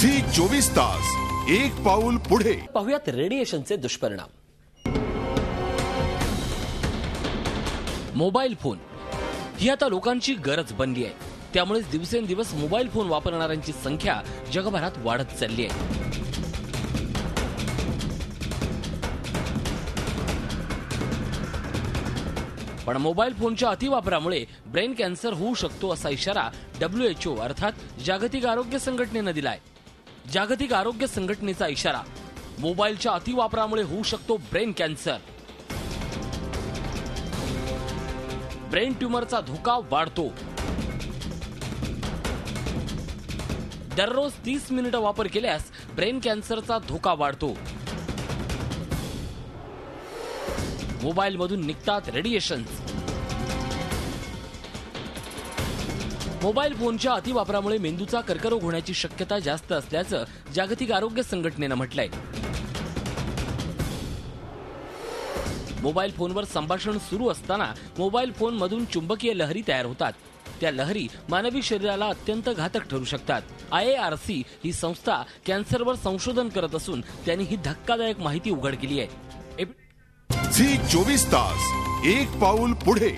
Zee 24 तास एक पाऊल पुढे. पाहुयात रेडिएशनचे दुष्परिणाम. मोबाईल फोन ही आता लोकांची गरज बनली आहे. त्यामुळेच दिवसेंदिवस मोबाईल फोन वापरणाऱ्यांची संख्या जगभरात वाढत चालली आहे. पण मोबाईल फोनच्या अतिवापरामुळे ब्रेन कॅन्सर होऊ शकतो असा इशारा WHO अर्थात जागतिक आरोग्य संघटनेनं दिलाय. जागतिक आरोग्य संघटनेचा इशारा, मोबाईलच्या अतिवापरामुळे होऊ शकतो ब्रेन कॅन्सर. ब्रेन ट्यूमरचा धोका वाढतो. दररोज 30 मिनिटं वापर केल्यास ब्रेन कॅन्सरचा धोका वाढतो. मोबाईलमधून निघतात रेडिएशन्स. मोबाईल फोनच्या अतिवापरामुळे मेंदूचा कर्करोग होण्याची शक्यता जास्त असल्याचं जागतिक आरोग्य संघटनेनं म्हटलंय. मोबाईल फोनवर संभाषण सुरू असताना मोबाईल फोनमधून चुंबकीय लहरी तयार होतात. त्या लहरी मानवी शरीराला अत्यंत घातक ठरू शकतात. IARC ही संस्था कॅन्सरवर संशोधन करत असून त्यांनी ही धक्कादायक माहिती उघड केली आहे. झी 24 तास एक पाऊल पुढे.